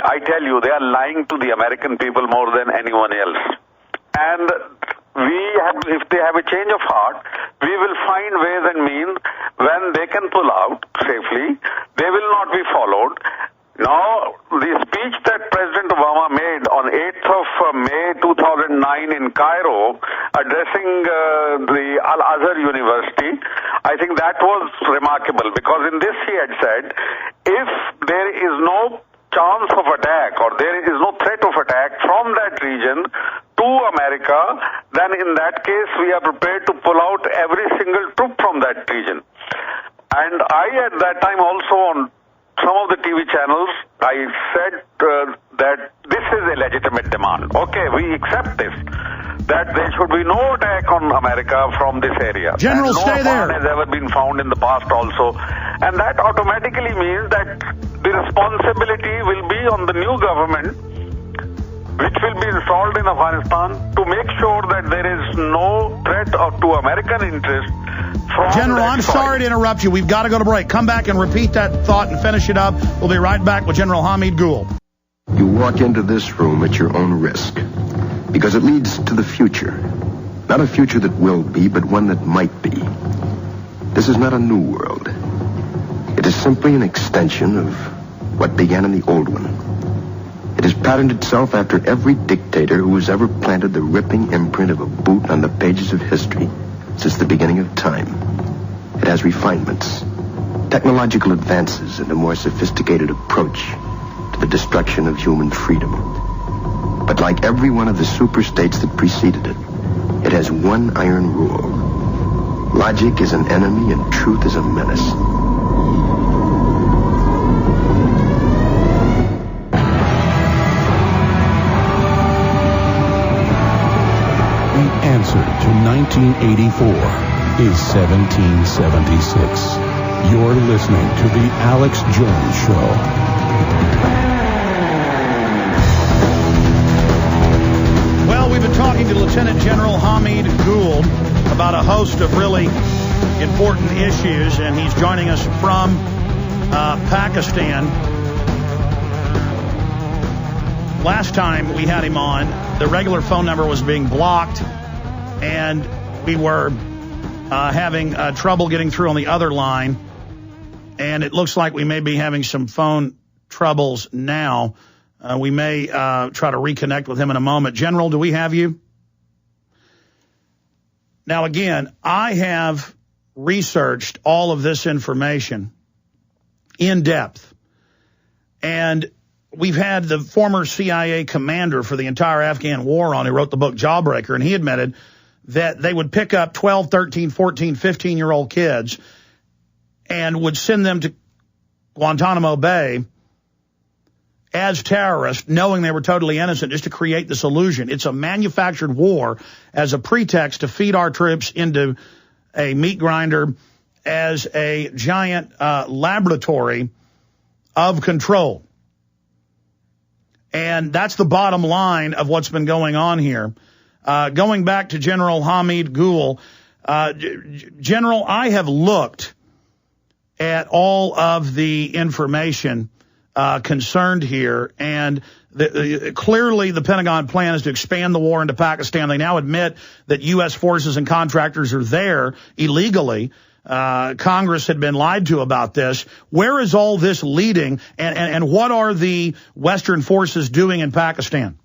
I tell you, they are lying to the American people more than anyone else. And if they have a change of heart, we will find ways and means when they can pull out safely. They will not be followed. Now, the speech that President Obama made on 8th of May 2009 in Cairo, addressing the Al-Azhar University, I think that was remarkable, because in this he had said, if there is no chance of attack or there is no threat of attack from that region to America, then in that case we are prepared to pull out every single troop from that region. And I at that time also on some of the TV channels, I said that this is a legitimate demand. Okay, we accept this, that there should be no attack on America from this area. General, stay there. No harm has ever been found in the past also. And that automatically means that the responsibility will be on the new government, which will be installed in Afghanistan, to make sure that there is no threat to American interest. General, I'm sorry to interrupt you. We've got to go to break. Come back and repeat that thought and finish it up. We'll be right back with General Hamid Gul. You walk into this room at your own risk, because it leads to the future. Not a future that will be, but one that might be. This is not a new world. It is simply an extension of what began in the old one. It has patterned itself after every dictator who has ever planted the ripping imprint of a boot on the pages of history since the beginning of time. It has refinements, technological advances, and a more sophisticated approach to the destruction of human freedom. But like every one of the superstates that preceded it, it has one iron rule. Logic is an enemy and truth is a menace. The answer to 1984 is 1776. You're listening to The Alex Jones Show. Well, we've been talking to Lieutenant General Hamid Gul about a host of really important issues, and he's joining us from Pakistan. Last time we had him on, the regular phone number was being blocked, and we were having trouble getting through on the other line, and it looks like we may be having some phone troubles now. We may try to reconnect with him in a moment. General, do we have you? Now, again, I have researched all of this information in depth, and we've had the former CIA commander for the entire Afghan war on, who wrote the book Jawbreaker, and he admitted that they would pick up 12, 13, 14, 15-year-old kids and would send them to Guantanamo Bay as terrorists, knowing they were totally innocent, just to create this illusion. It's a manufactured war as a pretext to feed our troops into a meat grinder as a giant laboratory of control. And that's the bottom line of what's been going on here. Going back to General Hamid Gul, General, I have looked at all of the information concerned here, and clearly the Pentagon plan is to expand the war into Pakistan. They now admit that U.S. forces and contractors are there illegally. Congress had been lied to about this. Where is all this leading, and what are the Western forces doing in Pakistan?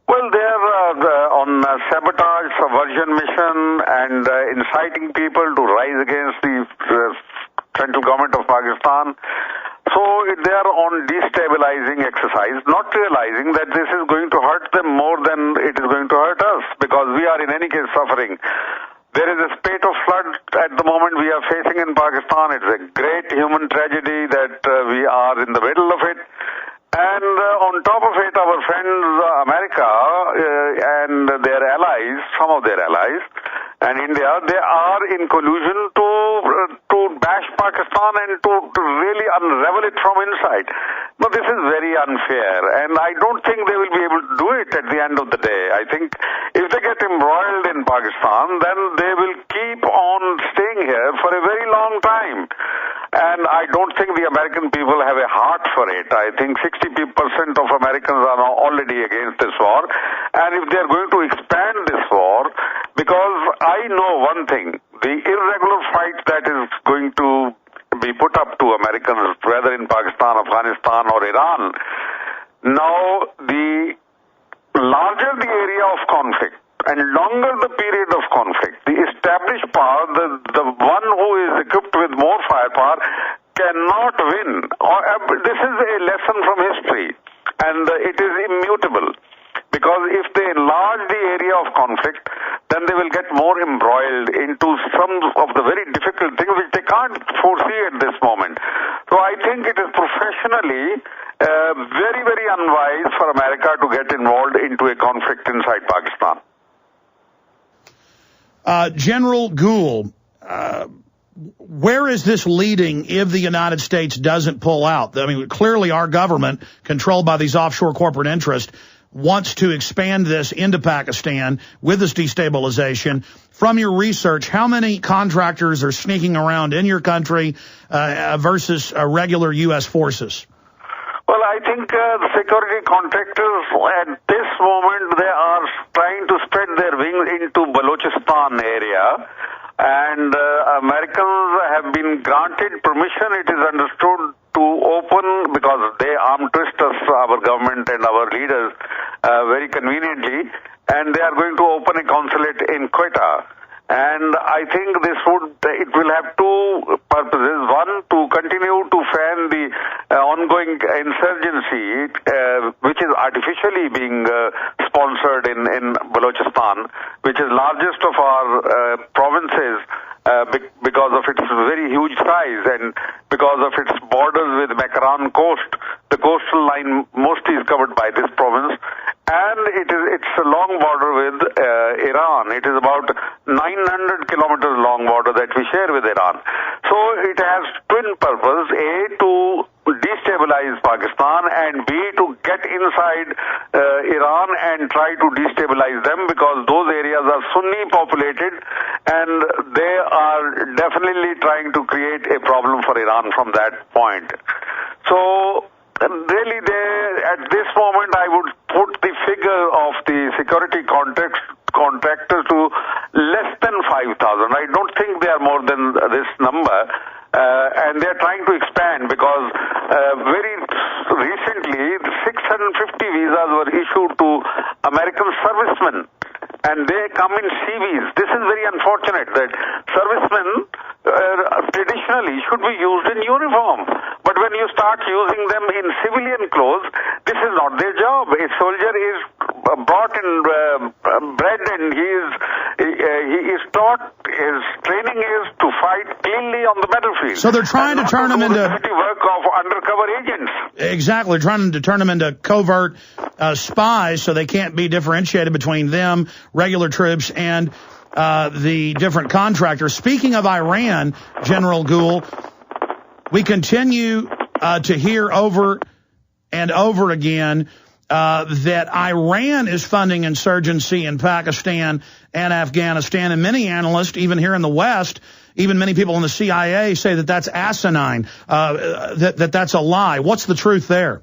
Well, they are on sabotage, subversion mission, and inciting people to rise against the central government of Pakistan. So they are on destabilizing exercise, not realizing that this is going to hurt them more than it is going to hurt us, because we are in any case suffering. There is a spate of flood at the moment we are facing in Pakistan. It's a great human tragedy that we are in the middle of it. And on top of it, our friends America and their allies, some of their allies, and India, they are in collusion to bash Pakistan and to really unravel it from inside. Now, this is very unfair, and I don't think they will be able to do it at the end of the day. I think if they get embroiled in Pakistan, then they will keep on staying here for a very long time. And I don't think the American people have a heart for it. I think 60% of Americans are now already against this war. And if they're going to expand this war, because I know one thing, the irregular fight that is going to be put up to Americans, whether in Pakistan, Afghanistan or Iran, now the larger the area of conflict and longer the period of conflict, the established power, the one who is equipped with more firepower, cannot win. This is a lesson from history, and it is immutable. Because if they enlarge the area of conflict, then they will get more embroiled into some of the very difficult things which they can't foresee at this moment. So I think it is professionally very, very unwise for America to get involved into a conflict inside Pakistan. General Gul, where is this leading if the United States doesn't pull out? I mean, clearly our government, controlled by these offshore corporate interests, wants to expand this into Pakistan with this destabilization. From your research, how many contractors are sneaking around in your country versus regular U.S. forces? Well, I think the security contractors at this moment, they are trying to spread their wings into Balochistan area. And Americans have been granted permission, it is understood, to open, because they arm twist us, our government and our leaders, very conveniently, and they are going to open a consulate in Quetta. And I think it will have two purposes. One, to continue to fan the ongoing insurgency, which is artificially being sponsored in Balochistan, which is largest of our provinces, because of its very huge size and because of its borders with Makaran coast. The coastal line mostly is covered by this province, and it's a long border with Iran. It is about 900 kilometers long border that we share with Iran. So it has twin purpose: A, to destabilize Pakistan, and B, to get inside Iran and try to destabilize them, because those areas are Sunni populated and they are definitely trying to create a problem for Iran from that point. So really, at this moment, I would put the figure of the security contractors to less than 5,000. I don't think they are more than this number. And they're trying to expand, because very recently 650 visas were issued to American servicemen, and they come in CVs. This is very unfortunate that servicemen traditionally should be used in uniform, but when you start using them in civilian clothes, this is not their job. A soldier is brought and bred, and he is taught, his training is to fight cleanly on the battlefield. So they're trying to turn them into the work of undercover agents. Exactly, they're trying to turn them into covert spies, so they can't be differentiated between them, regular troops, and the different contractors. Speaking of Iran, General Gul, we continue to hear over and over again that Iran is funding insurgency in Pakistan and Afghanistan, and many analysts, even here in the West, even many people in the CIA, say that that's asinine, that's a lie. What's the truth there?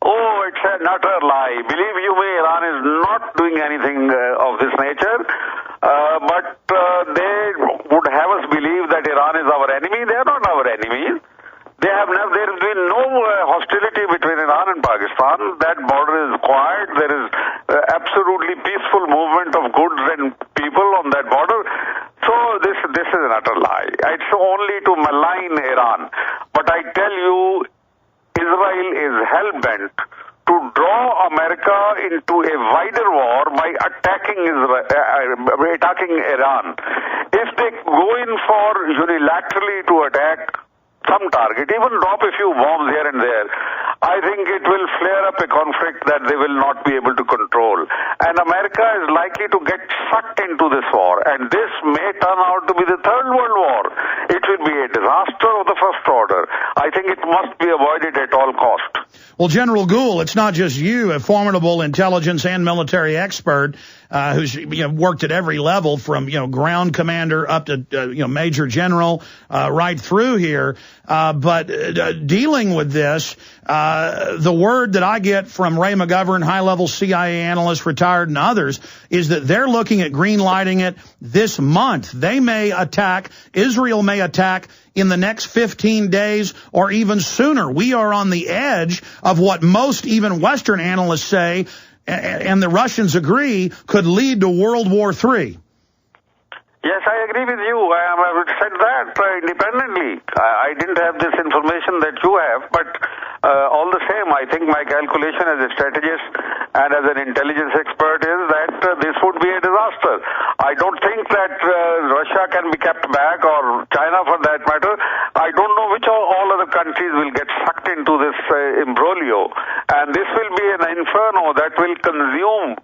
Oh, it's an utter lie. Believe you me, Iran is not doing anything of this nature, but they would have us believe that Iran is our enemy. They are not our enemies. There has been no hostility between Iran and Pakistan. That border is quiet. There is absolutely peaceful movement of goods and people on that border. So this is an utter lie. It's only to malign Iran. But I tell you, Israel is hell-bent to draw America into a wider war by attacking Iran. If they go in for unilaterally to attack some target, even drop a few bombs here and there, I think it will flare up a conflict that they will not be able to control. And America is likely to get sucked into this war, and this may turn out to be the Third World War. It will be a disaster of the first order. I think it must be avoided at all cost. Well, General Gul, it's not just you, a formidable intelligence and military expert who's worked at every level from ground commander up to major general right through here. But dealing with this, the word that I get from Ray McGovern, high-level CIA analyst, retired, and others, is that they're looking at green-lighting it this month. They may attack, Israel may attack in the next 15 days or even sooner. We are on the edge of what most even Western analysts say, and the Russians agree, could lead to World War III. Yes, I agree with you. I said that independently. I didn't have this information that you have, but all the same, I think my calculation as a strategist and as an intelligence expert is that this would be a disaster. I don't think that Russia can be kept back, or China for that matter. I don't know which all other countries will get sucked into this imbroglio, and this will be an inferno that will consume